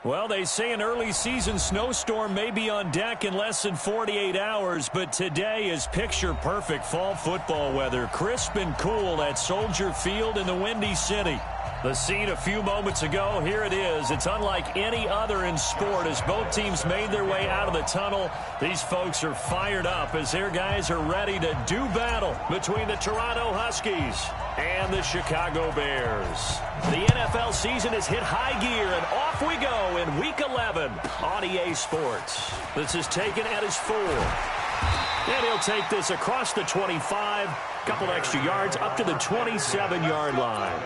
Well, they say an early season snowstorm may be on deck in less than 48 hours, but today is picture-perfect fall football weather. Crisp and cool at Soldier Field in the Windy City. The scene a few moments ago, here it is. It's unlike any other in sport as both teams made their way out of the tunnel. These folks are fired up as their guys are ready to do battle between the Toronto Huskies and the Chicago Bears. The NFL season has hit high gear, and off we go in Week 11 on EA Sports. This is taken at his 4. And he'll take this across the 25, couple extra yards up to the 27-yard line.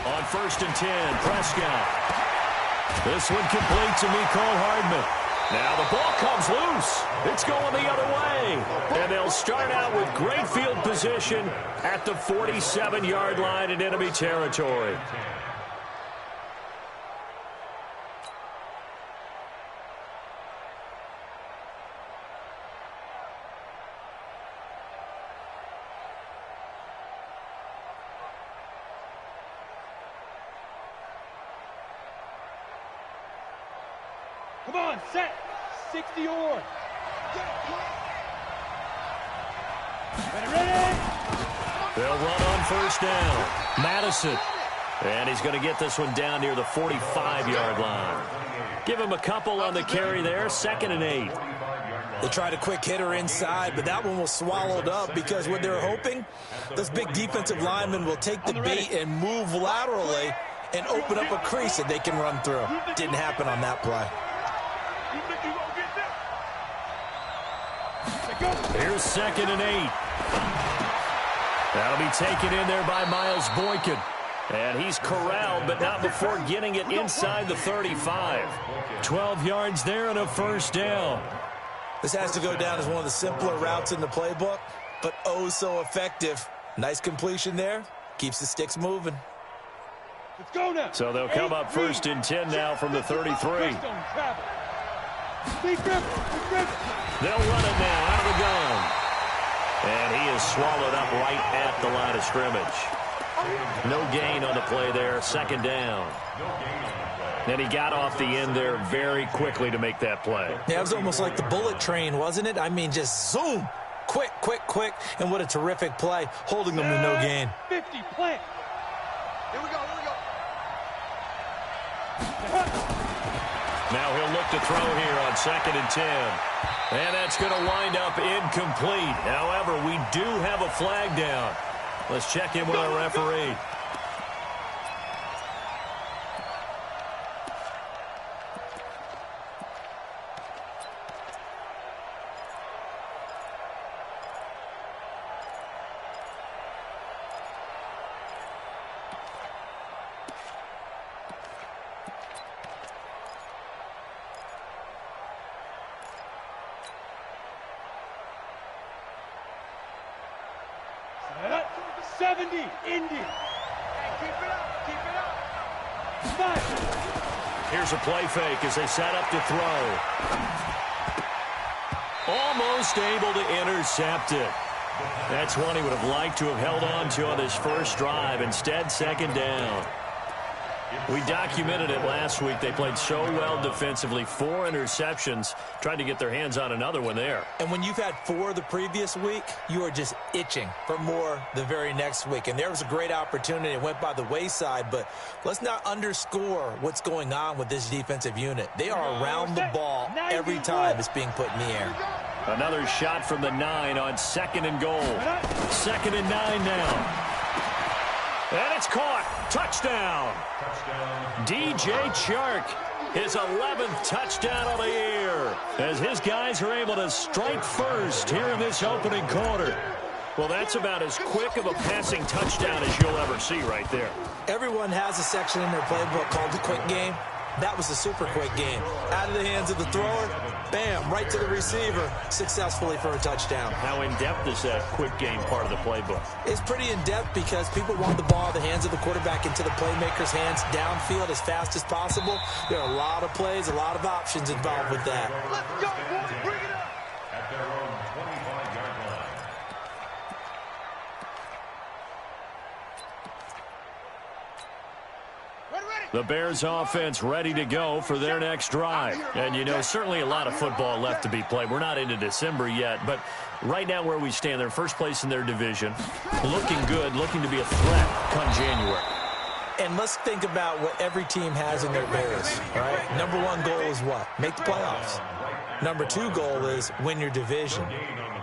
On 1st and 10, Prescott. This one complete to Mecole Hardman. Now the ball comes loose. It's going the other way. And they'll start out with great field position at the 47-yard line in enemy territory. Come on, set. 60 or. Ready. They'll run on 1st down. Madison. And he's going to get this one down near the 45-yard line. Give him a couple on the carry there. 2nd and 8. They tried a quick hitter inside, but that one was swallowed up because what they're hoping, this big defensive lineman will take the bait and move laterally and open up a crease that they can run through. Didn't happen on that play. Here's 2nd and 8. That'll be taken in there by Miles Boykin. And he's corralled, but not before getting it inside the 35. 12 yards there and a 1st down. This has to go down as one of the simpler routes in the playbook, but oh so effective. Nice completion there. Keeps the sticks moving. Let's go now. So they'll come up 1st and 10 now from the 33. They'll run it now out of the gun. And he is swallowed up right at the line of scrimmage. No gain on the play there. 2nd down. And he got off the end there very quickly to make that play. Yeah, it was almost like the bullet train, wasn't it? I mean, just zoom. Quick, quick, quick. And what a terrific play, holding them to no gain. 50, plant. Here we go. Now he'll look to throw here on 2nd and 10. And that's going to wind up incomplete. However, we do have a flag down. Let's check in with our referee. Set. 70, Indy. Hey, keep it up. 5. Here's a play fake as they set up to throw. Almost able to intercept it. That's one he would have liked to have held on to on this first drive. Instead, 2nd down. We documented it last week. They played so well defensively. 4 interceptions. Tried to get their hands on another one there. And when you've had 4 the previous week, you are just itching for more the very next week. And there was a great opportunity. It went by the wayside, but let's not underscore what's going on with this defensive unit. They are around the ball every time it's being put in the air. Another shot from the 9 on 2nd and goal. 2nd and 9 now. And it's caught. Touchdown. DJ Chark, his 11th touchdown of the year, as his guys are able to strike first here in this opening quarter. Well, that's about as quick of a passing touchdown as you'll ever see right there. Everyone has a section in their playbook called the quick game. That was a super quick game. Out of the hands of the thrower, bam, right to the receiver, successfully for a touchdown. How in-depth is that quick game part of the playbook? It's pretty in-depth because people want the ball out of the hands of the quarterback into the playmaker's hands downfield as fast as possible. There are a lot of plays, a lot of options involved with that. Let's go, boys. Bring it up. At their own 25-yard line. The Bears offense ready to go for their next drive. And, you know, certainly a lot of football left to be played. We're not into December yet, but right now where we stand, they're first place in their division. Looking good, looking to be a threat come January. And let's think about what every team has in their goals, all right? Number one goal is what? Make the playoffs. Number two goal is win your division.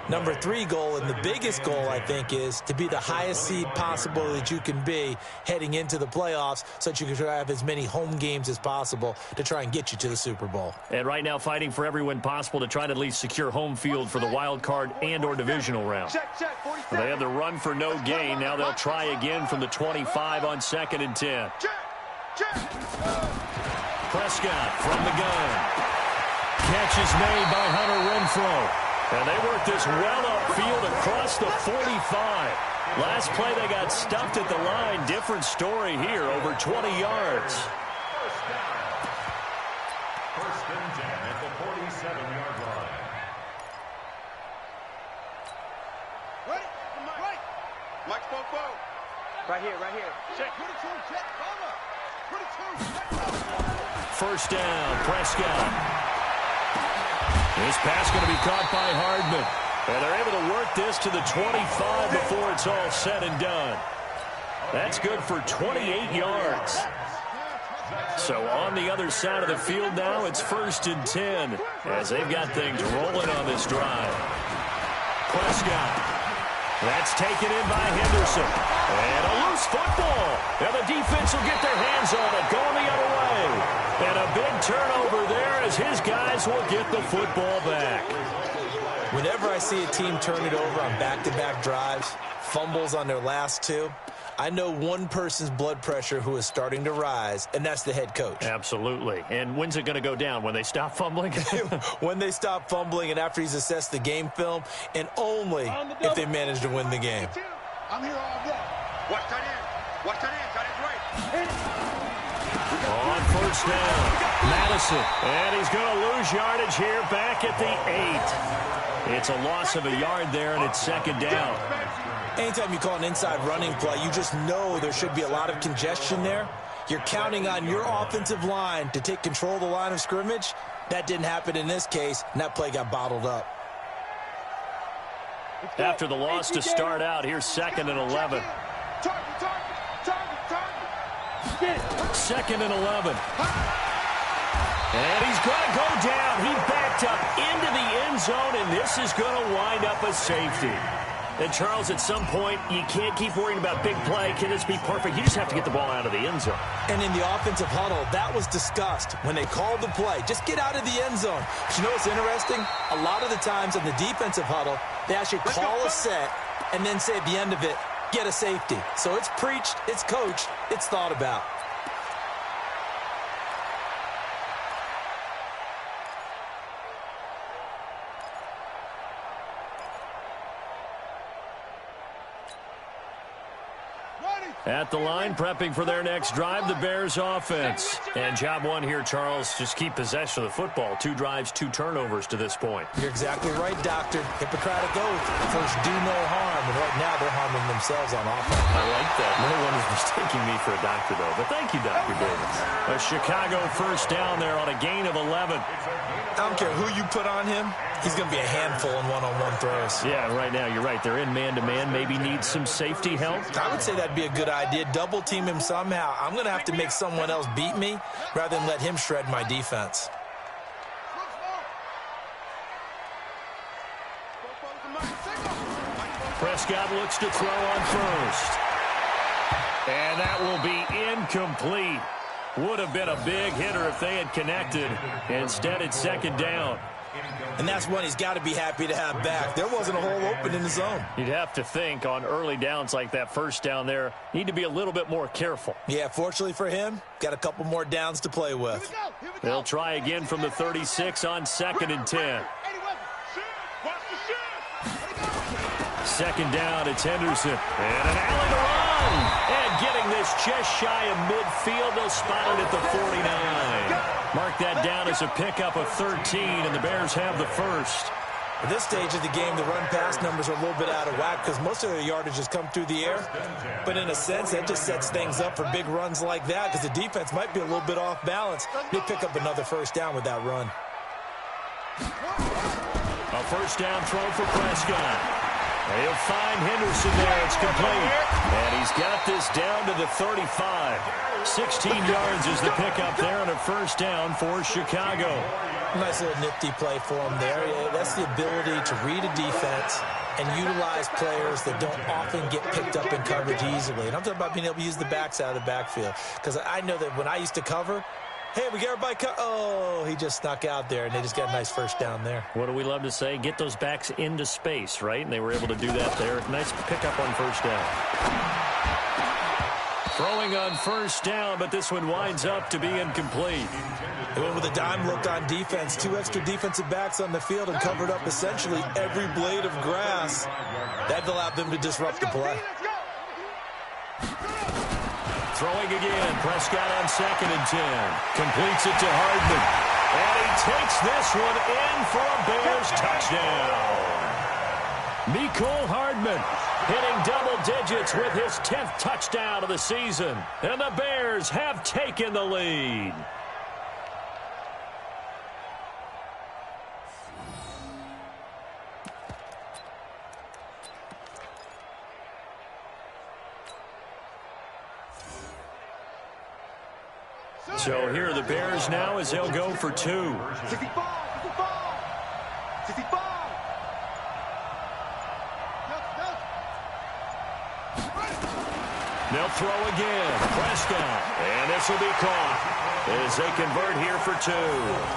Number three goal, and the biggest goal, I think, is to be the highest seed possible that you can be heading into the playoffs so that you can try to have as many home games as possible to try and get you to the Super Bowl. And right now fighting for every win possible to try to at least secure home field for the wild card and or divisional round. Check, 47. They had the run for no gain. Now they'll try again from the 25 on 2nd and 10. Check. Prescott from the gun. Catch is made by Hunter Renfrow. And they work this well upfield across the 45. Last play they got stuffed at the line. Different story here, over 20 yards. First and 10 at the 47-yard line. Ready? Right. Mike Popo. Right here. Check. 22, check. Cover. 22, check. First down, Prescott. This pass going to be caught by Hardman. And they're able to work this to the 25 before it's all said and done. That's good for 28 yards. So on the other side of the field now, it's 1st and 10 as they've got things rolling on this drive. Prescott. That's taken in by Henderson. And a loose football. And the defense will get their hands on it, going the other way. And a big turnover there as his guys will get the football back. Whenever I see a team turn it over on back-to-back drives, fumbles on their last two, I know one person's blood pressure who is starting to rise, and that's the head coach. Absolutely. And when's it going to go down? When they stop fumbling? When they stop fumbling and after he's assessed the game film, and only if they manage to win the game. I'm here all day. Watch that in. Got it right. On first down, Madison. And he's going to lose yardage here back at the 8. It's a loss of a yard there, and it's 2nd down. Anytime you call an inside running play, you just know there should be a lot of congestion there. You're counting on your offensive line to take control of the line of scrimmage. That didn't happen in this case, and that play got bottled up. After the loss to start out, here's 2nd and 11. Target. 2nd and 11. And he's going to go down. He backed up into the end zone, and this is going to wind up a safety. And, Charles, at some point, you can't keep worrying about big play. Can this be perfect? You just have to get the ball out of the end zone. And in the offensive huddle, that was discussed when they called the play. Just get out of the end zone. But you know what's interesting? A lot of the times in the defensive huddle, they actually call a set and then say at the end of it, get a safety. So it's preached, it's coached, it's thought about. At the line, prepping for their next drive, the Bears offense. And job one here, Charles, just keep possession of the football. 2 drives, 2 turnovers to this point. You're exactly right, Doctor. Hippocratic oath. First, do no harm. And right now, they're harming themselves on offense. I like that. No one is mistaking me for a doctor, though. But thank you, Dr. Davis. A Chicago first down there on a gain of 11. I don't care who you put on him. He's going to be a handful in one-on-one throws. Yeah, right now, you're right. They're in man-to-man. Maybe need some safety help. I would say that'd be a good idea. Double team him somehow. I'm going to have to make someone else beat me rather than let him shred my defense. Prescott looks to throw on first. And that will be incomplete. Would have been a big hitter if they had connected. Instead, it's 2nd down. And that's one he's got to be happy to have back. There wasn't a hole open in the zone. You'd have to think on early downs like that first down there, need to be a little bit more careful. Yeah, fortunately for him, got a couple more downs to play with. They'll try again from the 36 on 2nd and 10. Second down, it's Henderson. And an alley to run. And getting this just shy of midfield. They'll spot it at the 49. Mark that down as a pickup of 13, and the Bears have the first. At this stage of the game, the run-pass numbers are a little bit out of whack because most of their yardage has come through the air. But in a sense, that just sets things up for big runs like that because the defense might be a little bit off balance. They pick up another first down with that run. A first down throw for Prescott. He'll find Henderson there. It's complete. And he's got this down to the 35. 16 yards is the pickup there on a first down for Chicago. Nice little nifty play for him there. Yeah, that's the ability to read a defense and utilize players that don't often get picked up in coverage easily. And I'm talking about being able to use the backs out of the backfield. Because I know that when I used to cover, hey, we got everybody oh, he just snuck out there, and they just got a nice first down there. What do we love to say? Get those backs into space, right? And they were able to do that there. Nice pickup on first down. Throwing on first down, but this one winds up to be incomplete. They went with a dime look on defense. 2 extra defensive backs on the field and covered up essentially every blade of grass. That allowed them to disrupt the play. Throwing again. Prescott on 2nd and 10. Completes it to Hardman. And he takes this one in for a Bears touchdown. Mecole Hardman hitting double digits with his 10th touchdown of the season. And the Bears have taken the lead. So here are the Bears now as they'll go for 2. 65. 65. They'll throw again. Prescott. And this will be caught as they convert here for 2.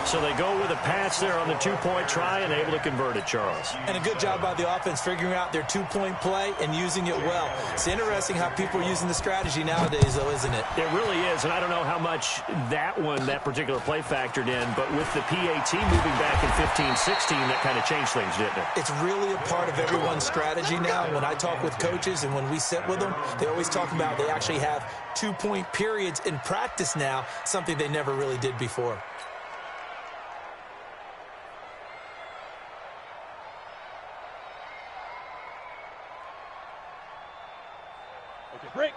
So they go with a pass there on the 2-point try and able to convert it, Charles. And a good job by the offense figuring out their 2-point play and using it well. It's interesting how people are using the strategy nowadays, though, isn't it? It really is, and I don't know how much that particular play factored in, but with the PAT moving back in 15-16, that kind of changed things, didn't it? It's really a part of everyone's strategy now. When I talk with coaches and when we sit with them, they always talk about they actually have 2-point periods in practice now, something they never really did before.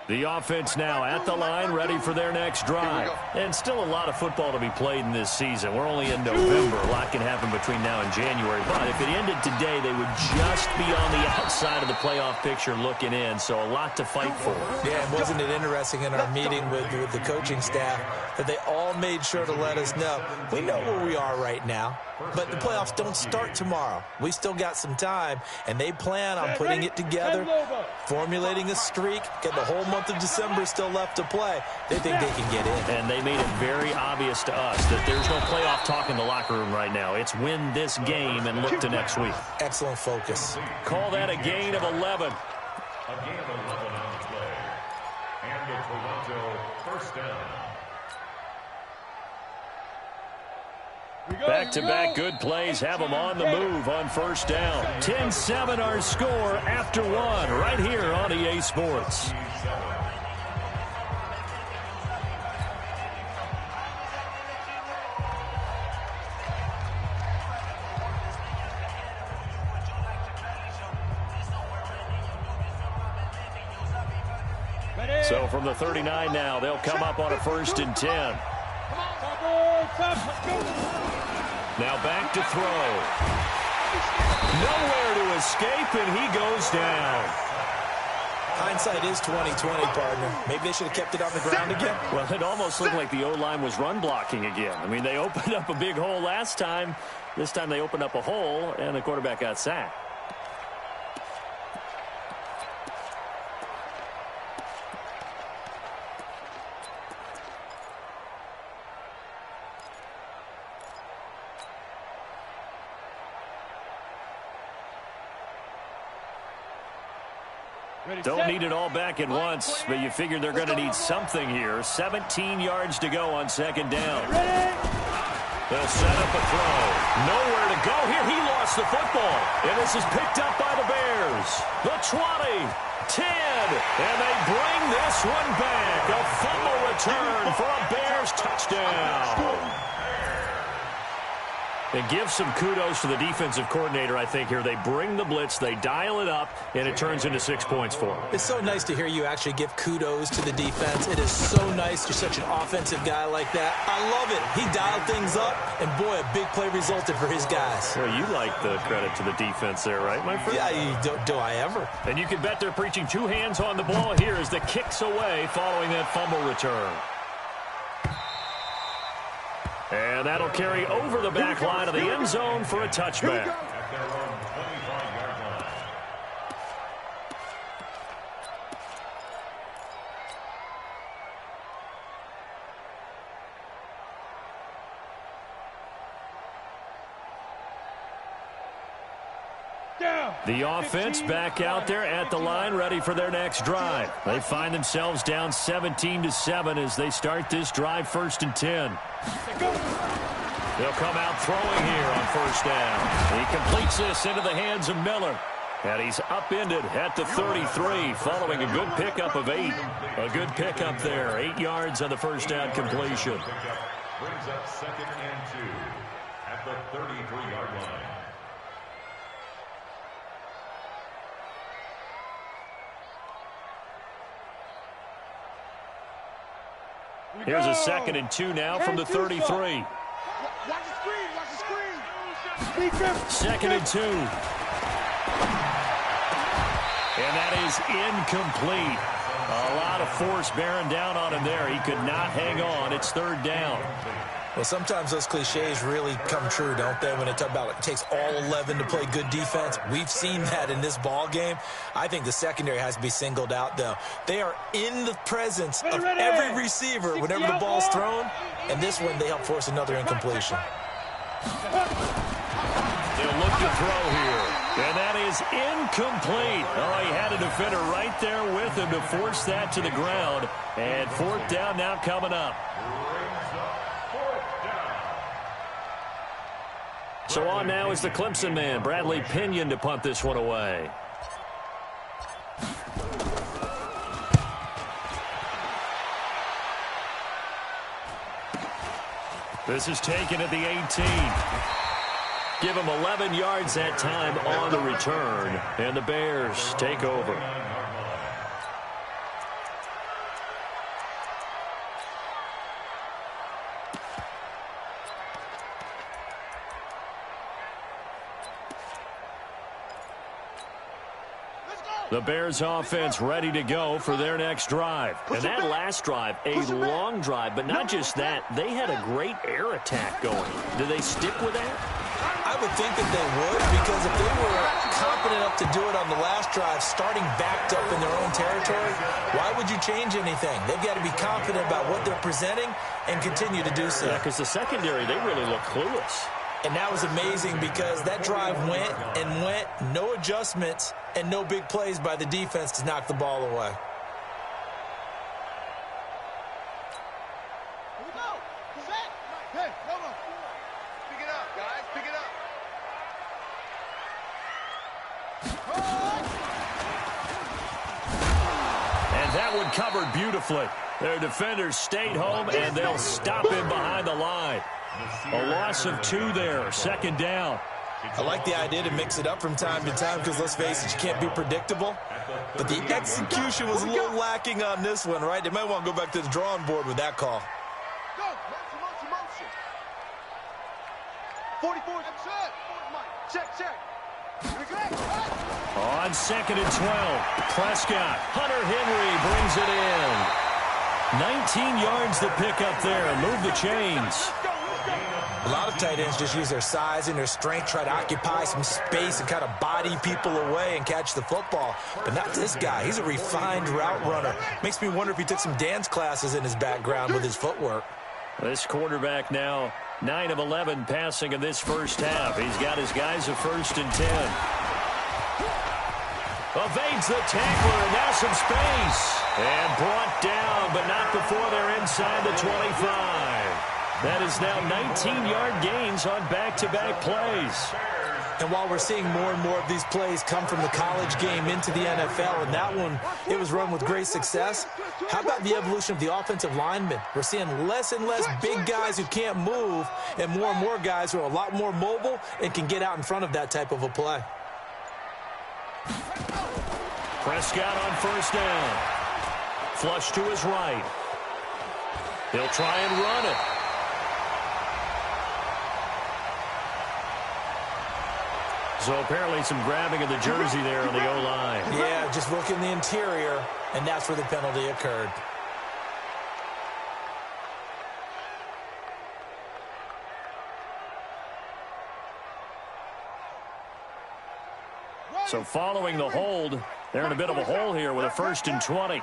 The offense now at the line, ready for their next drive. And still a lot of football to be played in this season. We're only in November. A lot can happen between now and January. But if it ended today, they would just be on the outside of the playoff picture looking in. So a lot to fight for. Yeah, and wasn't it interesting in our meeting with the coaching staff that they all made sure to let us know, we know where we are right now, but the playoffs don't start tomorrow. We still got some time, and they plan on putting it together, formulating a streak, get the whole month of December still left to play. They think they can get in. And they made it very obvious to us that there's no playoff talk in the locker room right now. It's win this game and look to next week. Excellent focus. Call that a gain of 11. A gain of 11 on the play. And the Toronto first down. Back-to-back good plays have them on the move on first down. 10-7 our score after 1 right here on EA Sports. So from the 39 now, they'll come up on a 1st and 10. Now back to throw. Nowhere to escape, and he goes down. Hindsight is 20/20, partner. Maybe they should have kept it on the ground again. Well, it almost looked like the O-line was run blocking again. I mean, they opened up a big hole last time. This time they opened up a hole, and the quarterback got sacked. Don't need it all back at once, but you figure they're going to need something here. 17 yards to go on second down. They'll set up a throw. Nowhere to go here. He lost the football. And this is picked up by the Bears. The 20, 10, and they bring this one back. A fumble return for a Bears touchdown. And give some kudos to the defensive coordinator, I think, here. They bring the blitz, they dial it up, and it turns into 6 points for them. It's so nice to hear you actually give kudos to the defense. It is so nice. You're such an offensive guy like that. I love it. He dialed things up, and boy, a big play resulted for his guys. Well, you like the credit to the defense there, right, my friend? Yeah, do I ever? And you can bet they're preaching 2 hands on the ball here as the kick's away following that fumble return. And that'll carry over the back line of the end zone for a touchback. At their own 25-yard line. The offense back out there at the line, ready for their next drive. They find themselves down 17-7 as they start this drive, 1st and 10. They'll come out throwing here on 1st down. He completes this into the hands of Miller. And he's upended at the 33, following a good pickup of 8. A good pickup there, 8 yards on the 1st down completion. Brings up 2nd and 2 at the 33-yard line. Here's a 2nd and 2 now from the 33. Watch the screen, watch the screen. 2nd and 2. And that is incomplete. A lot of force bearing down on him there. He could not hang on. It's 3rd down. Well, sometimes those cliches really come true, don't they, when they talk about it takes all 11 to play good defense. We've seen that in this ball game. I think the secondary has to be singled out, though. They are in the presence of every receiver whenever the ball's thrown, and this one they help force another incompletion. They'll look to throw here, and that is incomplete. Oh, he had a defender right there with him to force that to the ground, and 4th down now coming up. So on now is the Clemson man, Bradley Pinion, to punt this one away. This is taken at the 18. Give him 11 yards that time on the return, and the Bears take over. The Bears offense ready to go for their next drive. And that last drive, a long drive, but not just that. They had a great air attack going. Do they stick with that? I would think that they would, because if they were confident enough to do it on the last drive, starting backed up in their own territory, why would you change anything? They've got to be confident about what they're presenting and continue to do so. Yeah, because the secondary, they really look clueless. And that was amazing because that drive went and went, no adjustments, and no big plays by the defense to knock the ball away. Here we go. Set. Hey, come on. Pick it up, guys. Pick it up. And that one covered beautifully. Their defenders stayed home, and they'll stop him behind the line. A loss of 2 there, 2nd down. I like the idea to mix it up from time to time because, let's face it, you can't be predictable. But the execution was a little lacking on this one, right? They might want to go back to the drawing board with that call. Go. Motion. 44. Check. Here we go. On 2nd and 12, Prescott. Hunter Henry brings it in. 19 yards to pick up there. Move the chains. A lot of tight ends just use their size and their strength, try to occupy some space and kind of body people away and catch the football. But not this guy. He's a refined route runner. Makes me wonder if he took some dance classes in his background with his footwork. This quarterback now 9 of 11 passing in this first half. He's got his guys a 1st and 10. Evades the tackler, and now some space. And brought down, but not before they're inside the 25. That is now 19-yard gains on back-to-back plays. And while we're seeing more and more of these plays come from the college game into the NFL, and that one, it was run with great success, how about the evolution of the offensive linemen? We're seeing less and less big guys who can't move and more guys who are a lot more mobile and can get out in front of that type of a play. Prescott on first down. Flush to his right. He'll try and run it. So apparently some grabbing of the jersey there on the O-line. Yeah, just look in the interior, and that's where the penalty occurred. So following the hold, they're in a bit of a hole here with a 1st and 20.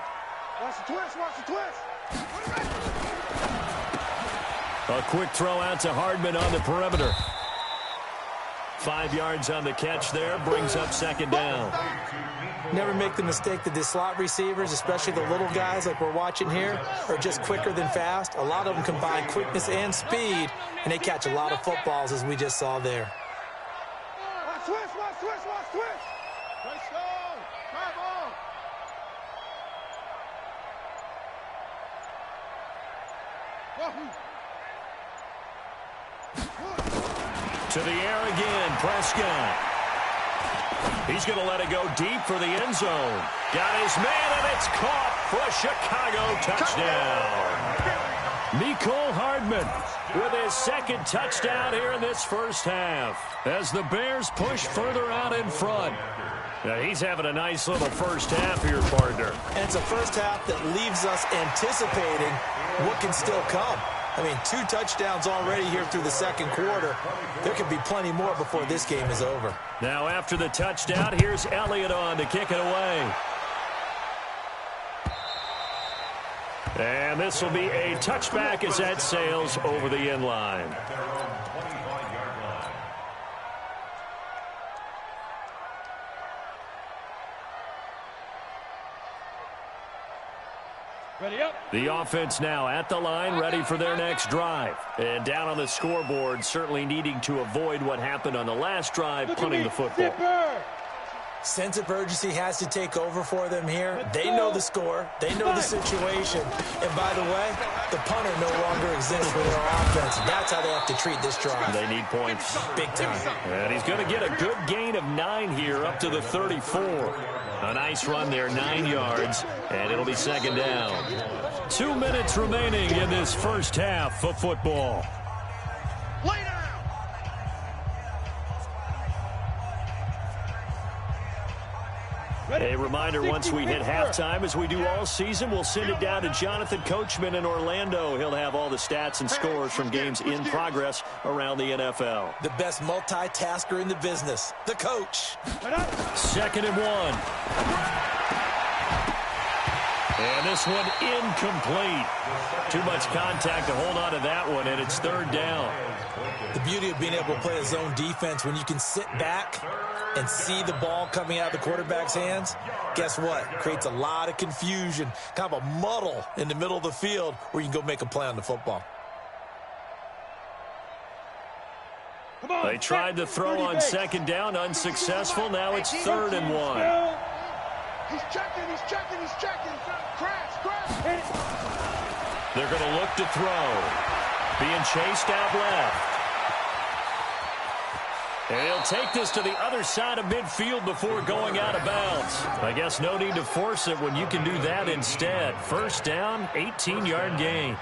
Watch the twist, watch the twist. A quick throw out to Hardman on the perimeter. 5 yards on the catch there, brings up 2nd down. Never make the mistake that the slot receivers, especially the little guys like we're watching here, are just quicker than fast. A lot of them combine quickness and speed, and they catch a lot of footballs, as we just saw there. Watch twist, watch twist, watch twist. Let's go. Drive on. To the air again, Prescott. He's going to let it go deep for the end zone. Got his man, and it's caught for a Chicago touchdown. Mecole Hardman with his 2nd touchdown here in this first half as the Bears push further out in front. Now, he's having a nice little first half here, partner. And it's a first half that leaves us anticipating what can still come. I mean, 2 touchdowns already here through the 2nd quarter. There could be plenty more before this game is over. Now, after the touchdown, here's Elliott on to kick it away. And this will be a touchback as that sails over the end line. Ready up. The offense now at the line, ready for their next drive. And down on the scoreboard, certainly needing to avoid what happened on the last drive, punting the football. Sense of urgency has to take over for them here. They know the score. They know the situation. And by the way, the punter no longer exists for their offense. That's how they have to treat this drive. They need points. Big time. And he's going to get a good gain of 9 here up to the 34. A nice run there, 9 yards, and it'll be 2nd down. 2 minutes remaining in this first half of football. Lay down. A reminder, once we hit halftime, as we do all season, we'll send it down to Jonathan Coachman in Orlando. He'll have all the stats and scores from games in progress around the NFL. The best multitasker in the business, the coach. 2nd and 1. And this one incomplete. Too much contact to hold on to that one, and it's 3rd down. The beauty of being able to play a zone defense, when you can sit back and see the ball coming out of the quarterback's hands, guess what? Creates a lot of confusion, kind of a muddle in the middle of the field where you can go make a play on the football. They tried to throw on 2nd down, unsuccessful. Now it's 3rd and 1. He's checking, he's checking, he's checking. Crash. They're going to look to throw. Being chased out left. And he'll take this to the other side of midfield before going out of bounds. I guess no need to force it when you can do that instead. 1st down, 18-yard gain.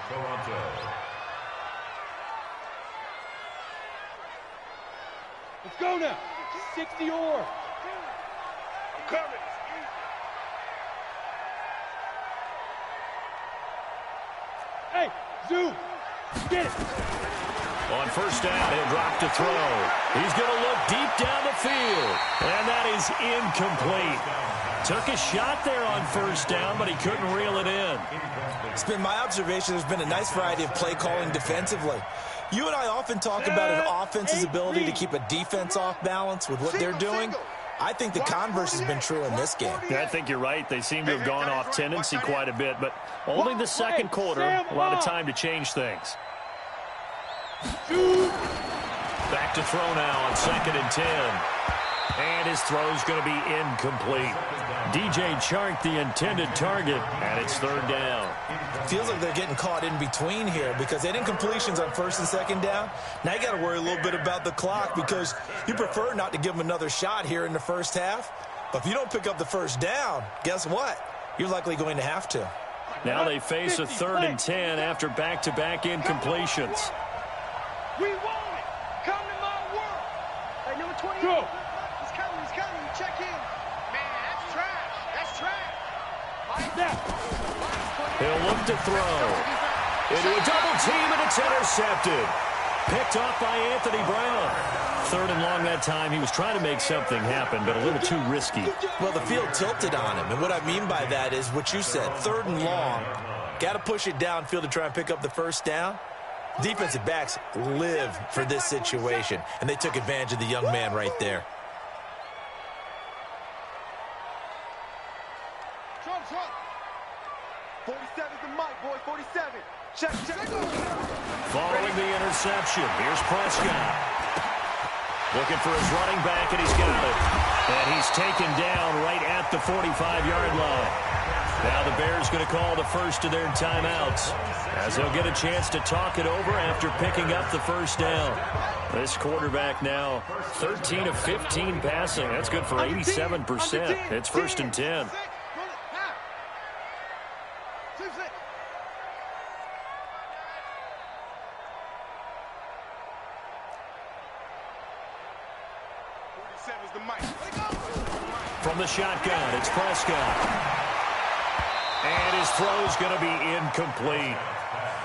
Let's go now. 60 or. I'm coming. Hey, Zoo. Get it. On 1st down, he'll drop to throw. He's going to look deep down the field. And that is incomplete. Took a shot there on 1st down, but he couldn't reel it in. It's been my observation there's been a nice variety of play calling defensively. You and I often talk about an offense's ability to keep a defense off balance with what they're doing. I think the converse has been true in this game. Yeah, I think you're right. They seem to have gone off tendency quite a bit, but only the second quarter, a lot of time to change things. Back to throw now on 2nd and 10. And his throw's going to be incomplete. DJ Chark, the intended target, and it's 3rd down. Feels like they're getting caught in between here because they did incompletions on 1st and 2nd down. Now you got to worry a little bit about the clock because you prefer not to give them another shot here in the first half. But if you don't pick up the 1st down, guess what? You're likely going to have to. Now they face a 3rd and 10 after back-to-back incompletions. We want it. Come to my world. Hey, number 20. Go. He's coming. He's coming. Check in. Man, that's trash. That's trash. Like that. He'll look to throw. Into a double team, and it's intercepted. Picked off by Anthony Brown. 3rd and long that time. He was trying to make something happen, but a little too risky. Well, the field tilted on him, and what I mean by that is what you said. 3rd and long. Got to push it downfield to try and pick up the 1st down. Defensive backs live for this situation, and they took advantage of the young man right there. Trump. 47's the mic, boy. 47. Check. Following the interception, here's Prescott. Looking for his running back, and he's got it. And he's taken down right at the 45-yard line. Now the Bears going to call the first of their timeouts as they'll get a chance to talk it over after picking up the 1st down. This quarterback now 13 of 15 passing. That's good for 87%. It's 1st and 10. From the shotgun, it's Prescott. And his throw's going to be incomplete.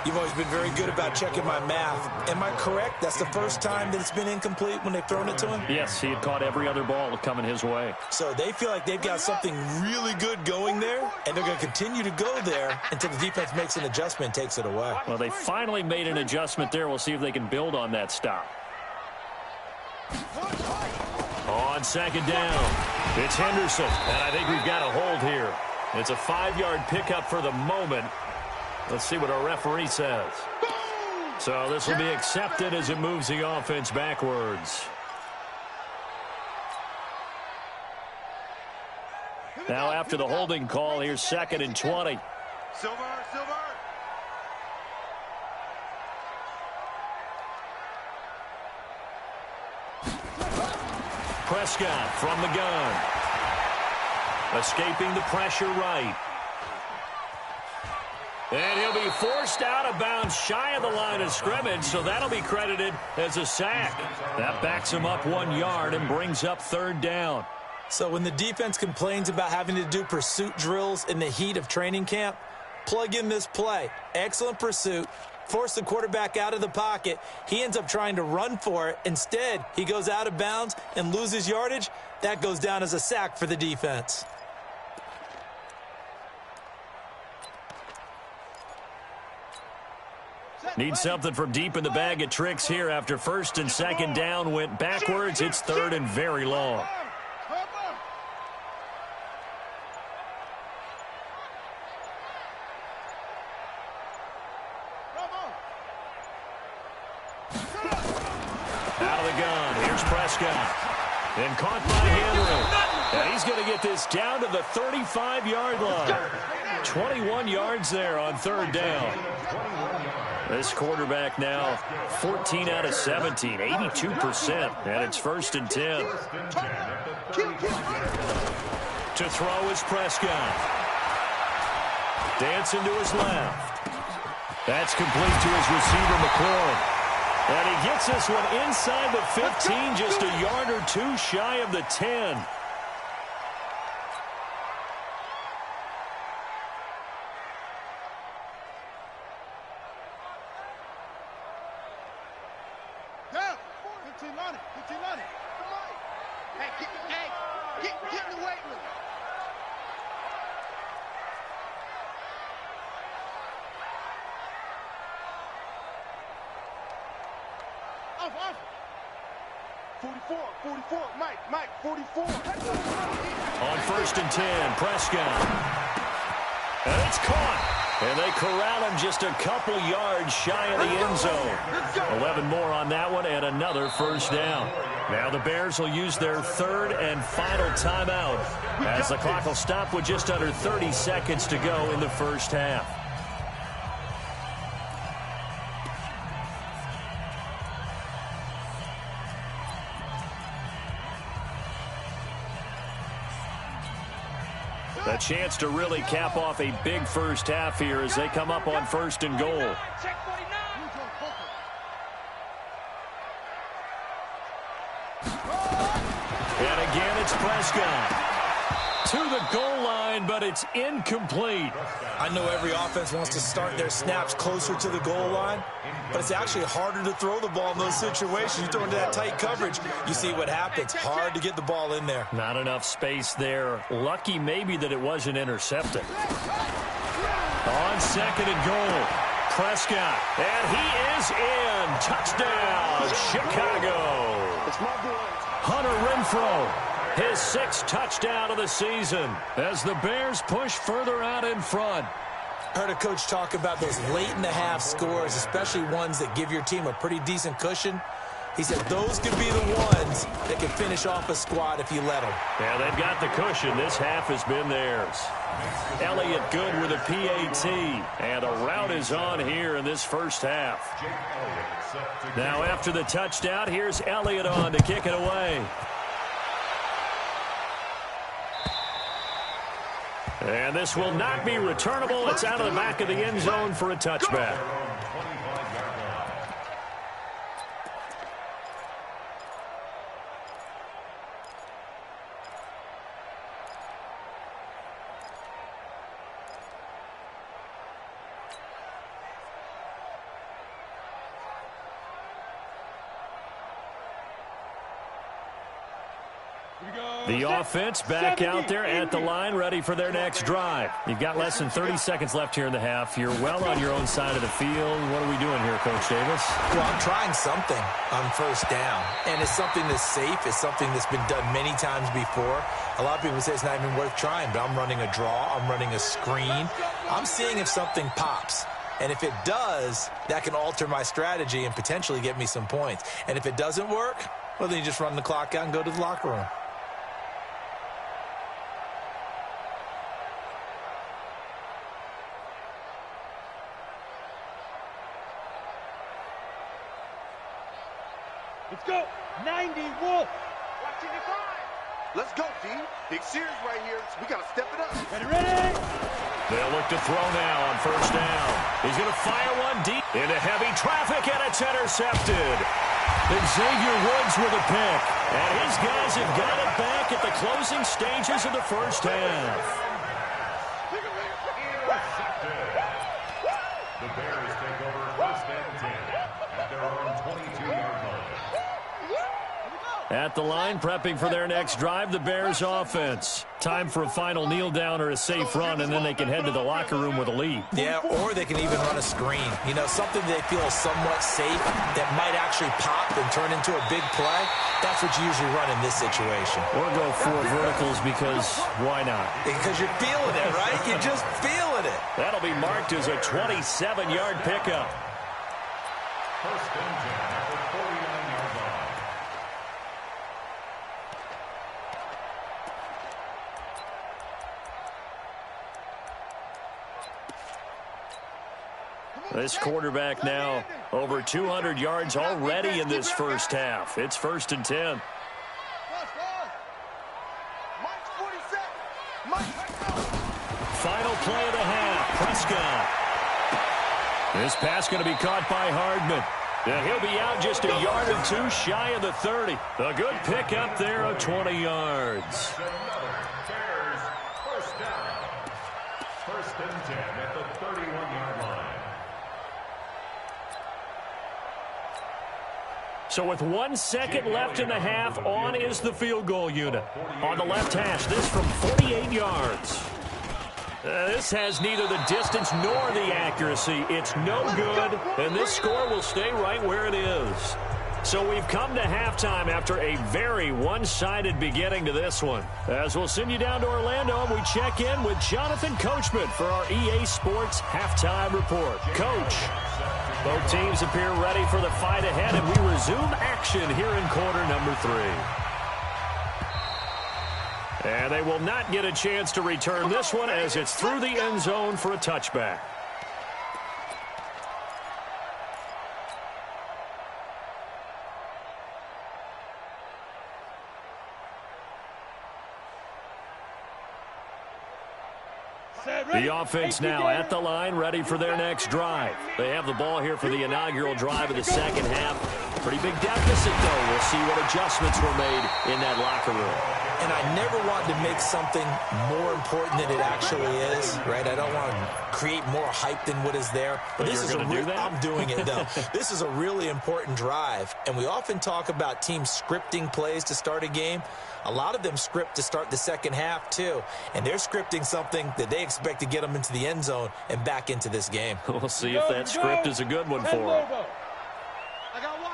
You've always been very good about checking my math. Am I correct? That's the first time that it's been incomplete when they've thrown it to him? Yes, he had caught every other ball coming his way. So they feel like they've got something really good going there, and they're going to continue to go there until the defense makes an adjustment and takes it away. Well, they finally made an adjustment there. We'll see if they can build on that stop. On 2nd down, it's Henderson, and I think we've got a hold here. It's a 5-yard pickup for the moment. Let's see what our referee says. So this will be accepted as it moves the offense backwards. Now after the holding call, here's 2nd and 20. Silver. Prescott from the gun. Escaping the pressure right. And he'll be forced out of bounds shy of the line of scrimmage, so that'll be credited as a sack. That backs him up 1 yard and brings up 3rd down. So when the defense complains about having to do pursuit drills in the heat of training camp, plug in this play. Excellent pursuit. Force the quarterback out of the pocket. He ends up trying to run for it. Instead, he goes out of bounds and loses yardage. That goes down as a sack for the defense. Need something from deep in the bag of tricks here after 1st and 2nd down went backwards. It's 3rd and very long. Out of the gun, here's Prescott. And caught by Henry. And he's going to get this down to the 35-yard line. 21 yards there on 3rd down. This quarterback now 14 out of 17, 82%, and it's 1st and 10. To throw is Prescott. Dancing to his left. That's complete to his receiver, McLaurin. And he gets this one inside the 15, just a yard or two shy of the 10. Get in the weight room. Off. 44, Mike, 44. On 1st and 10, Prescott. And it's caught. And they corral him just a couple yards shy of the end zone. 11 more on that one and another first down. Now the Bears will use their third and final timeout as the clock will stop with just under 30 seconds to go in the first half. A chance to really cap off a big first half here as they come up on 1st and goal. And again, it's Prescott. To the goal line, but it's incomplete. I know every offense wants to start their snaps closer to the goal line, but it's actually harder to throw the ball in those situations. You throw into that tight coverage, you see what happens. Hard to get the ball in there. Not enough space there. Lucky maybe that it wasn't intercepted. On 2nd and goal, Prescott. And he is in. Touchdown, Chicago. Hunter Renfrow. His 6th touchdown of the season as the Bears push further out in front. Heard a coach talk about those late-in-the-half scores, especially ones that give your team a pretty decent cushion. He said those could be the ones that can finish off a squad if you let them. Yeah, they've got the cushion. This half has been theirs. Elliott good with a PAT, and a rout is on here in this first half. Now after the touchdown, here's Elliott on to kick it away. And this will not be returnable. It's out of the back of the end zone for a touchback. The offense back out there at the line, ready for their next drive. You've got less than 30 seconds left here in the half. You're well on your own side of the field. What are we doing here, Coach Davis? Well, I'm trying something on 1st down, and it's something that's safe. It's something that's been done many times before. A lot of people say it's not even worth trying, but I'm running a draw. I'm running a screen. I'm seeing if something pops. And if it does, that can alter my strategy and potentially get me some points. And if it doesn't work, well, then you just run the clock out and go to the locker room. Let's go. 90, Wolf. Watching the time. Let's go, D. Big series right here. We got to step it up. Ready? They'll look to throw now on 1st down. He's going to fire one deep into heavy traffic, and it's intercepted. And Xavier Woods with a pick. And his guys have got it back at the closing stages of the first half. The Bears take over 1st and 10 at their own 22-yard line. At the line, prepping for their next drive, the Bears offense. Time for a final kneel down or a safe run, and then they can head to the locker room with a lead. Yeah, or they can even run a screen. You know, something they feel is somewhat safe that might actually pop and turn into a big play. That's what you usually run in this situation. Or go 4 verticals because why not? Because you're feeling it, right? You're just feeling it. That'll be marked as a 27-yard pickup. 1st and 10 at the 49-yard line. This quarterback now over 200 yards already in this first half. It's 1st and 10. Final play of the half. Prescott. This pass going to be caught by Hardman. And he'll be out just a yard or 2 shy of the 30. A good pick up there of 20 yards. Bears 1st down. 1st and 10 at the 31-yard line. So with 1 second left in the half, on is the field goal unit. On the left hash, this from 48 yards. This has neither the distance nor the accuracy. It's no good, and this score will stay right where it is. So we've come to halftime after a very one-sided beginning to this one. As we'll send you down to Orlando, and we check in with Jonathan Coachman for our EA Sports Halftime Report. Coach, both teams appear ready for the fight ahead, and we resume action here in quarter number 3. And they will not get a chance to return this one as it's through the end zone for a touchback. The offense now at the line, ready for their next drive. They have the ball here for the inaugural drive of the second half. Pretty big deficit, though. We'll see what adjustments were made in that locker room. And I never want to make something more important than it actually is, right? I don't want to create more hype than what is there. But this is I'm doing it, though. This is a really important drive. And we often talk about teams scripting plays to start a game. A lot of them script to start the second half, too. And they're scripting something that they expect to get them into the end zone and back into this game. We'll see if that script is a good one for them. I got one.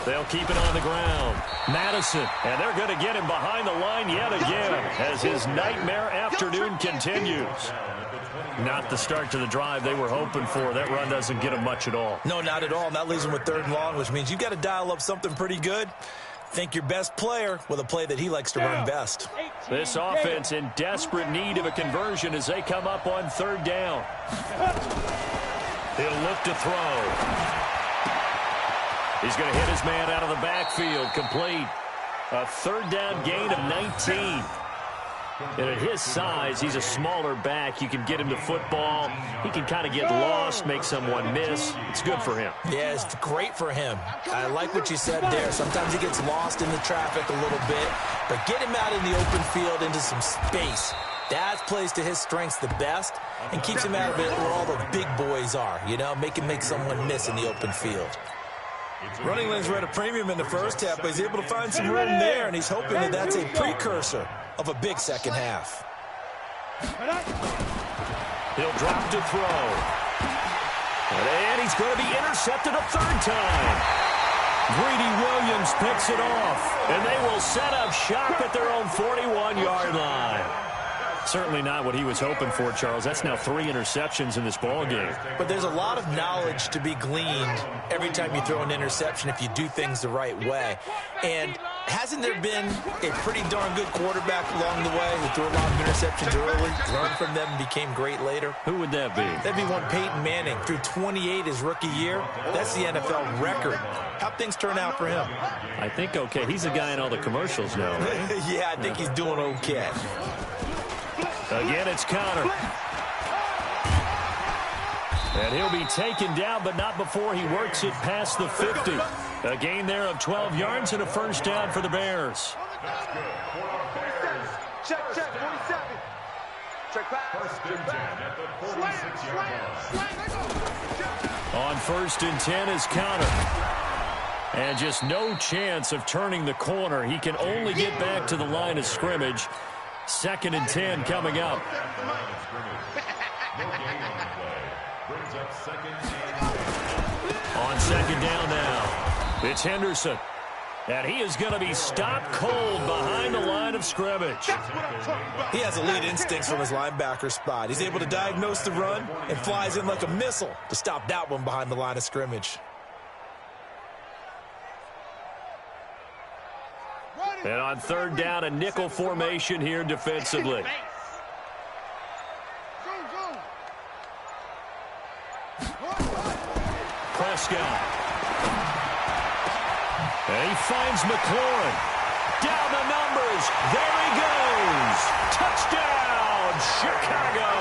They'll keep it on the ground. Madison, and they're going to get him behind the line yet again as his nightmare afternoon continues. Not the start to the drive they were hoping for. That run doesn't get them much at all. No, not at all. And that leaves them with 3rd and long, which means you've got to dial up something pretty good. Think your best player with a play that he likes to run best. This offense in desperate need of a conversion as they come up on 3rd down. He'll look to throw. He's going to hit his man out of the backfield, complete. A 3rd down gain of 19. And at his size, he's a smaller back. You can get him to football. He can kind of get lost, make someone miss. It's good for him. Yeah, it's great for him. I like what you said there. Sometimes he gets lost in the traffic a little bit, but get him out in the open field into some space. That plays to his strengths the best and keeps him out of it where all the big boys are, you know, make someone miss in the open field. Running lanes were at a premium in the first half, but he's able to find some room there, and he's hoping that that's a precursor of a big second half. He'll drop to throw. And he's going to be intercepted a 3rd time. Greedy Williams picks it off, and they will set up shop at their own 41-yard line. Certainly not what he was hoping for, Charles. That's now 3 interceptions in this ball game. But there's a lot of knowledge to be gleaned every time you throw an interception if you do things the right way. And hasn't there been a pretty darn good quarterback along the way who threw a lot of interceptions early, learned from them, and became great later? Who would that be? That'd be one Peyton Manning. Threw 28 his rookie year. That's the NFL record. How'd things turn out for him? I think okay. He's a guy in all the commercials now, right? Yeah, I think he's doing okay. Again, it's Connor. And he'll be taken down, but not before he works it past the 50. A gain there of 12 yards and a 1st down for the Bears. Check, 47. Check back. 1st and 10 at the 46-yard line. On 1st and 10 is Connor. And just no chance of turning the corner. He can only get back to the line of scrimmage. 2nd and 10 coming up. On 2nd down now, it's Henderson. And he is going to be stopped cold behind the line of scrimmage. He has elite instincts from his linebacker spot. He's able to diagnose the run and flies in like a missile to stop that one behind the line of scrimmage. And on 3rd down, a nickel formation here defensively. Prescott. And he finds McLaurin. Down the numbers. There he goes. Touchdown, Chicago.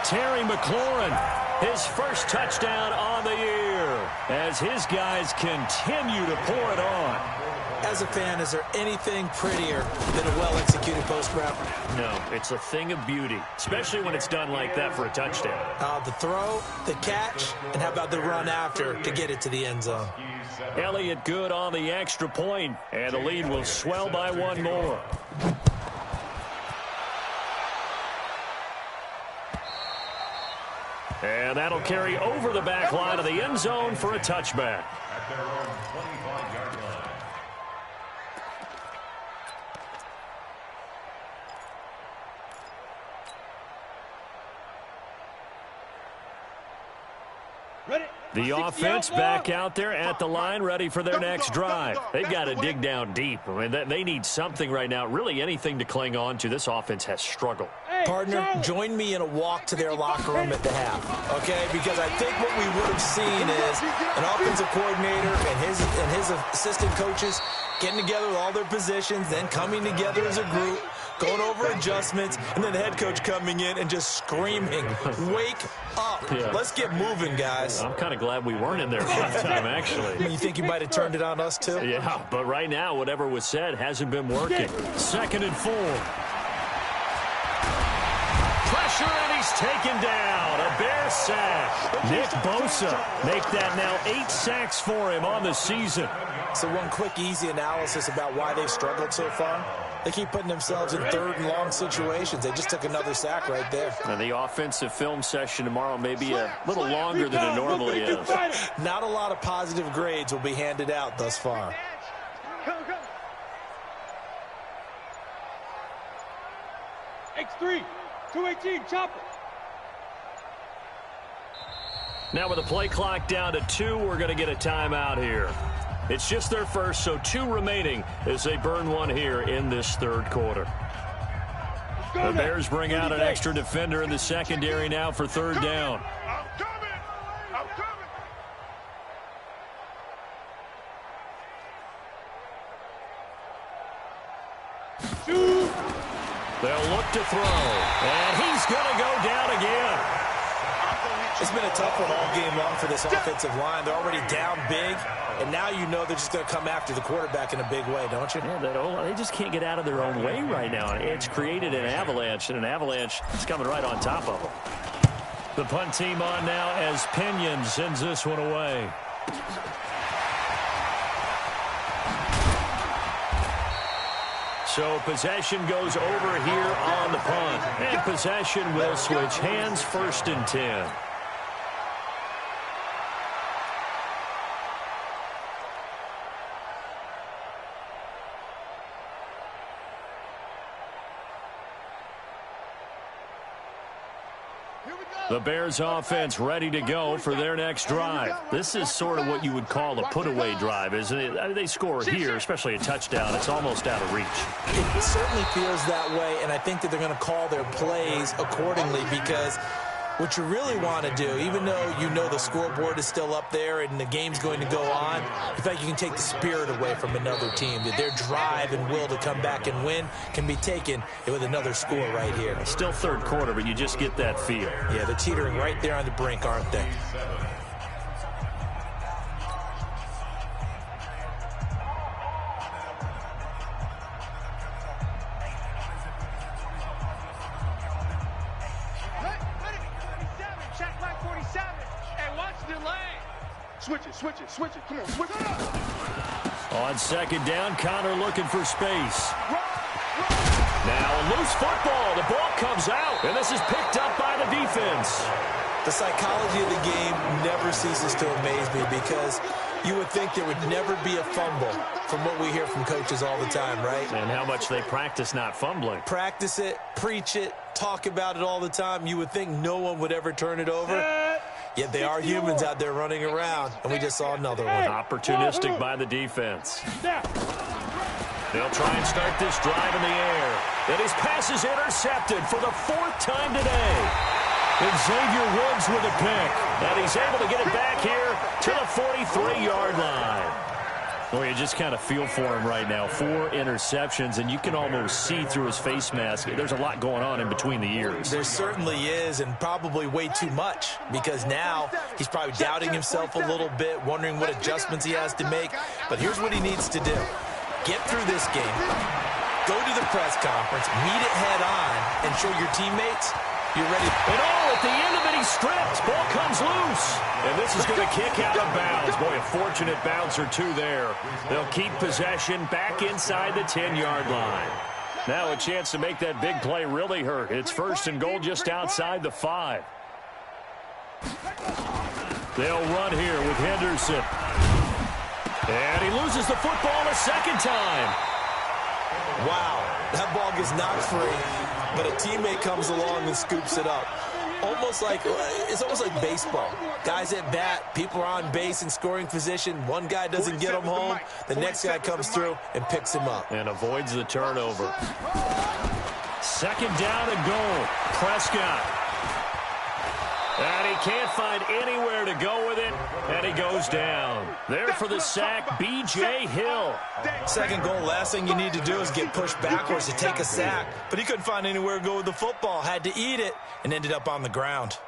Terry McLaurin, his 1st touchdown on the year as his guys continue to pour it on. As a fan, is there anything prettier than a well-executed post route? No, it's a thing of beauty, especially when it's done like that for a touchdown. The throw, the catch, and how about the run after to get it to the end zone? Elliott good on the extra point, and the lead will swell by 1 more. And that'll carry over the back line of the end zone for a touchback. At their own 25-yard line. The offense back out there at the line, ready for their next drive. They've got to dig down deep. I mean, they need something right now, really anything to cling on to. This offense has struggled. Partner, join me in a walk to their locker room at the half, okay? Because I think what we would have seen is an offensive coordinator and his assistant coaches getting together with all their positions, then coming together as a group, going over adjustments, and then the head coach coming in and just screaming, wake up. Yeah. Let's get moving, guys. I'm kind of glad we weren't in there at that time, actually. You think you might have turned it on us, too? Yeah, but right now, whatever was said hasn't been working. 2nd and 4. Pressure, and he's taken down. A Bear sack. Nick Bosa make that now 8 sacks for him on the season. So one quick, easy analysis about why they've struggled so far. They keep putting themselves in 3rd and long situations. They just took another sack right there. And the offensive film session tomorrow may be a little longer than it normally is. Not a lot of positive grades will be handed out thus far. X3, 218, chopper. Now with the play clock down to 2, we're going to get a timeout here. It's just their first, so 2 remaining as they burn one here in this 3rd quarter. The Bears bring out an extra defender in the secondary now for 3rd down. I'm coming. They'll look to throw, and he's going to go down again. It's been a tough one all game long for this offensive line. They're already down big, and now you know they're just going to come after the quarterback in a big way, don't you? Yeah, they just can't get out of their own way right now. It's created an avalanche, and an avalanche is coming right on top of them. The punt team on now as Pinion sends this one away. So possession goes over here on the punt. And possession will switch hands, 1st and 10. The Bears offense ready to go for their next drive. This is sort of what you would call a put-away drive, isn't it? I mean, they score here, especially a touchdown. It's almost out of reach. It certainly feels that way, and I think that they're going to call their plays accordingly because what you really want to do, even though you know the scoreboard is still up there and the game's going to go on, in fact, you can take the spirit away from another team, that their drive and will to come back and win can be taken with another score right here. Still 3rd quarter, but you just get that feel. Yeah, they're teetering right there on the brink, aren't they? Switch it. Come on, switch it up. On 2nd down, Connor looking for space. Now a loose football. The ball comes out, and this is picked up by the defense. The psychology of the game never ceases to amaze me because you would think there would never be a fumble from what we hear from coaches all the time, right? And how much they practice not fumbling. Practice it, preach it, talk about it all the time. You would think no one would ever turn it over. Yet they are humans out there running around, and we just saw another one. Opportunistic by the defense. They'll try and start this drive in the air. And his pass is intercepted for the 4th time today. And Xavier Woods with a pick. And he's able to get it back here to the 43-yard line. Well, you just kind of feel for him right now. 4 interceptions, and you can almost see through his face mask. There's a lot going on in between the ears. There certainly is, and probably way too much, because now he's probably doubting himself a little bit, wondering what adjustments he has to make. But here's what he needs to do. Get through this game, go to the press conference, meet it head on, and show your teammates you're ready. And at the end of it, he's stripped. Ball comes loose. And this is going to kick out of bounds. Boy, a fortunate bounce or 2 there. They'll keep possession back inside the 10-yard line. Now a chance to make that big play really hurt. It's 1st and goal just outside the 5. They'll run here with Henderson. And he loses the football a second time. Wow, that ball gets knocked free, but a teammate comes along and scoops it up. It's almost like baseball. Guys at bat, people are on base in scoring position. One guy doesn't get him home. The next guy comes through and picks him up. And avoids the turnover. Second down and goal. Prescott. And he can't find anywhere to go with it. And he goes down. There for the sack, B.J. Hill. Second goal, last thing you need to do is get pushed backwards to take a sack. But he couldn't find anywhere to go with the football. Had to eat it and ended up on the ground.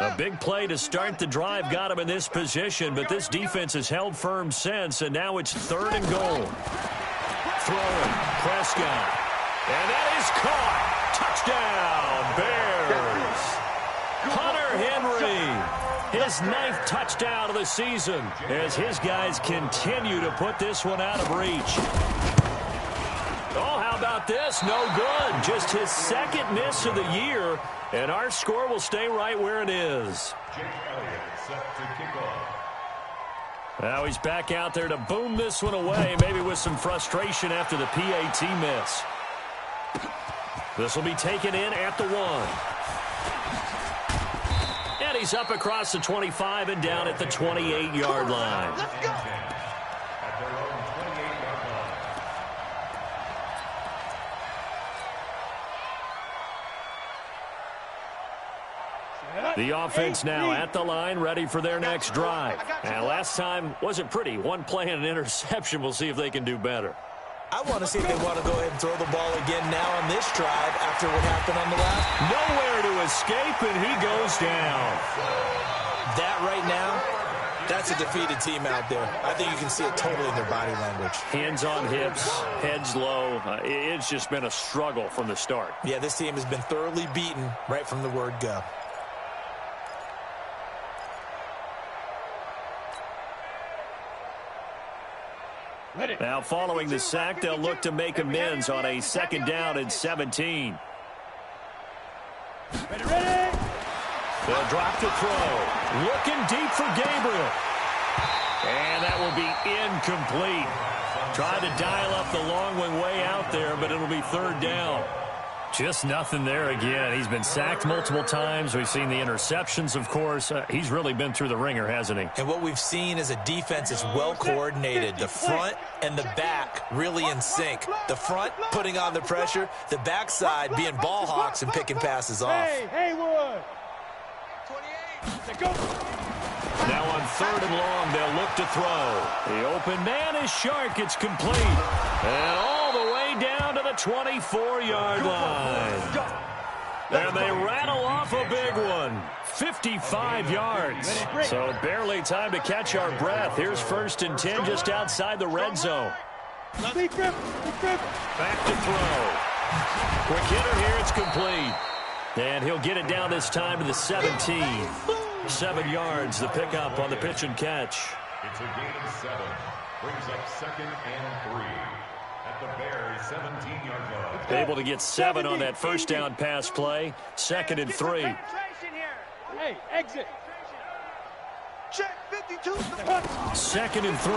A big play to start the drive got him in this position, but this defense has held firm since, and now it's third and goal. Throwing, Prescott. And that is caught. Touchdown, Bears. Hunter Henry, his 9th touchdown of the season, as his guys continue to put this one out of reach. Oh, how about this? No good. Just his second miss of the year, and our score will stay right where it is. Jake Elliott set to kick off. Now he's back out there to boom this one away, maybe with some frustration after the PAT miss. This will be taken in at the 1. And he's up across the 25 and down at the 28-yard line. Let's go. At their own 28-yard line. The offense now at the line, ready for their next drive. And last time wasn't pretty. One play and an interception. We'll see if they can do better. I want to see if they want to go ahead and throw the ball again now on this drive after what happened on the last. Nowhere to escape, and he goes down. That right now, that's a defeated team out there. I think you can see it totally in their body language. Hands on hips, heads low. It's just been a struggle from the start. Yeah, this team has been thoroughly beaten right from the word go. Now following the sack, they'll look to make amends on a second down and 17. They'll drop the throw. Looking deep for Gabriel. And that will be incomplete. Tried to dial up the long one way out there, but it'll be third down. Just nothing there again. He's been sacked multiple times. We've seen the interceptions, of course. He's really been through the ringer, hasn't he? And what we've seen is a defense that's well coordinated. The front and the back really in sync. The front putting on the pressure. The backside being ball hawks and picking passes off. Hey, Haywood. 28. Go. Now on third and long, they'll look to throw. The open man is Shark. It's complete. And all the way down to the 24-yard line. And they rattle off a big one. 55 yards. So barely time to catch our breath. Here's first and 10 just outside the red zone. Back to throw. Quick hitter here. It's complete. And he'll get it down this time to the 17. 7 yards, the pickup on the pitch and catch. It's a gain of 7. Brings up second and 3. At the Bears' 17-yard line. Able to get 7 on that first down pass play. Second and 3. Hey, exit. Check 52. Second and 3.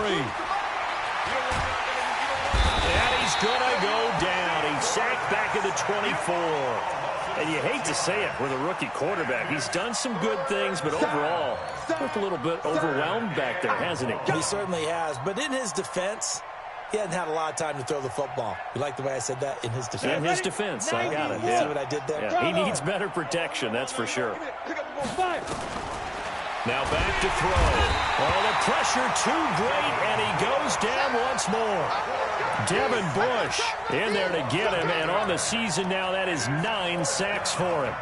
And he's going to go down. He's sacked back at the 24. And you hate to say it with a rookie quarterback. He's done some good things, but overall, looked a little bit overwhelmed back there, hasn't he? He certainly has. But in his defense, he hasn't had a lot of time to throw the football. You like the way I said that? In his defense. In his defense, I got it. You see what I did there? Yeah, he needs better protection, that's for sure. Now back to throw. Oh, the pressure too great, and he goes down once more. Devin Bush in there to get him, and on the season now, that is 9 sacks for him.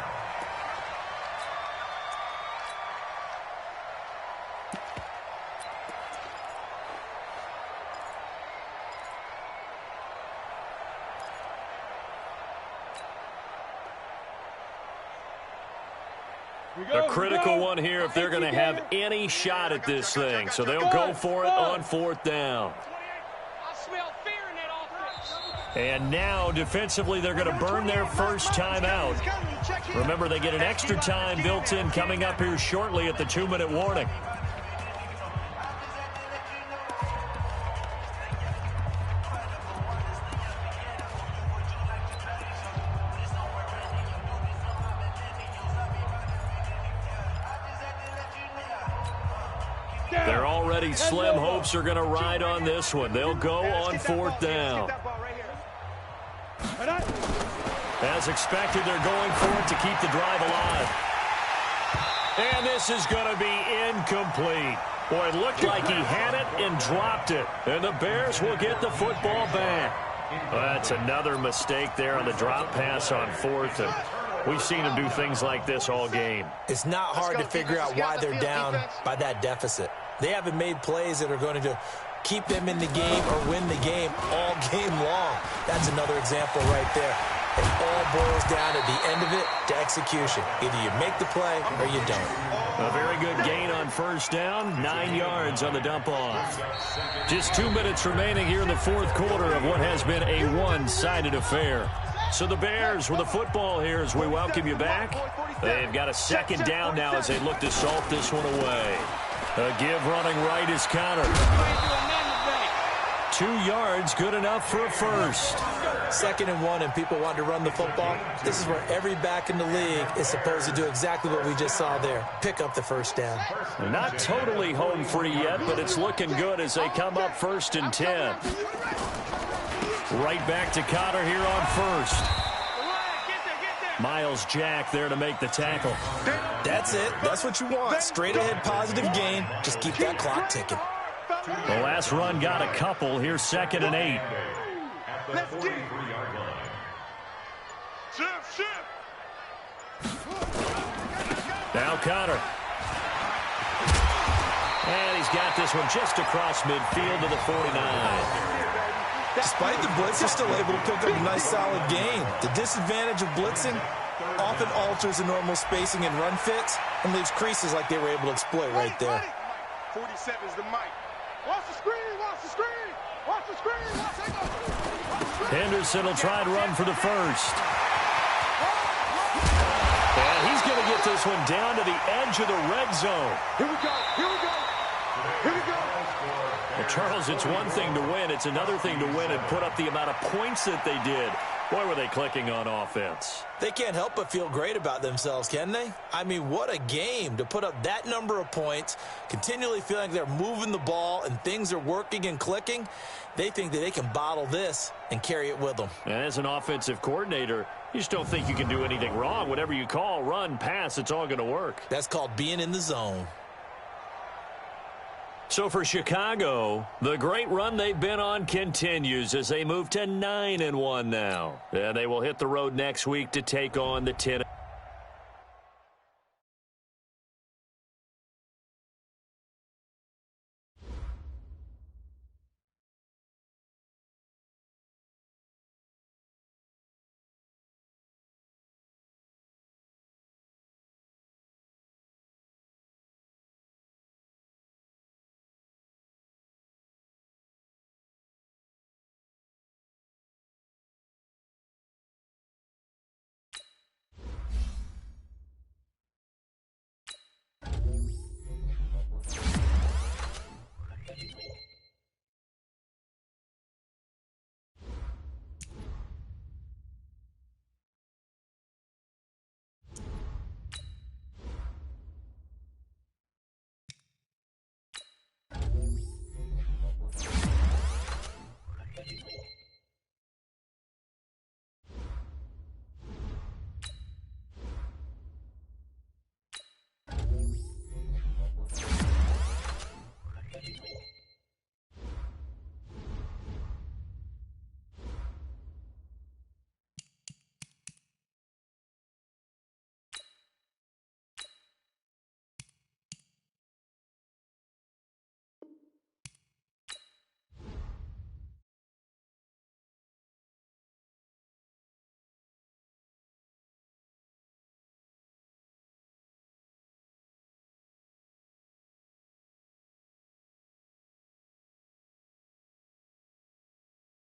A critical one here if they're going to have any shot at this thing. So they'll go for it on fourth down. I smell fear in that offense. And now, defensively, they're going to burn their first timeout. Remember, they get an extra time built in coming up here shortly at the 2-minute warning. They're already slim hopes are going to ride on this one. They'll go on 4th down. As expected, they're going for it to keep the drive alive. And this is going to be incomplete. Boy, it looked like he had it and dropped it. And the Bears will get the football back. That's another mistake there on the drop pass on 4th. And we've seen him do things like this all game. It's not hard to figure out why they're down by that deficit. They haven't made plays that are going to keep them in the game or win the game all game long. That's another example right there. It all boils down at the end of it to execution. Either you make the play or you don't. A very good gain on 1st down, 9 yards on the dump-off. Just 2 minutes remaining here in the 4th quarter of what has been a one-sided affair. So the Bears with the football here as we welcome you back. They've got a 2nd down now as they look to salt this one away. A give running right is Conner. 2 yards, good enough for a first. 2nd and 1, and people want to run the football. This is where every back in the league is supposed to do exactly what we just saw there. Pick up the 1st down. Not totally home free yet, but it's looking good as they come up 1st and 10. Right back to Conner here on 1st. Miles Jack there to make the tackle. That's it. That's what you want. Straight ahead positive gain. Just keep that clock ticking. The last run got a couple. Here's 2nd and 8. Let's get it. Now Conner. And he's got this one just across midfield to the 49. Despite the blitz, they're still able to pick up a nice solid gain. The disadvantage of blitzing often alters the normal spacing and run fits and leaves creases like they were able to exploit right there. 47's the mic. Watch the screen, watch the screen, watch the screen, watch the Henderson will try to run for the 1st. And he's going to get this one down to the edge of the red zone. Here we go, here we go, here we go. Well, Charles, it's one thing to win. It's another thing to win and put up the amount of points that they did. Boy, were they clicking on offense. They can't help but feel great about themselves, can they? I mean, what a game to put up that number of points, continually feeling like they're moving the ball and things are working and clicking. They think that they can bottle this and carry it with them. And as an offensive coordinator, you just don't think you can do anything wrong. Whatever you call, run, pass, it's all going to work. That's called being in the zone. So for Chicago, the great run they've been on continues as they move to 9-1 now. And they will hit the road next week to take on the 10.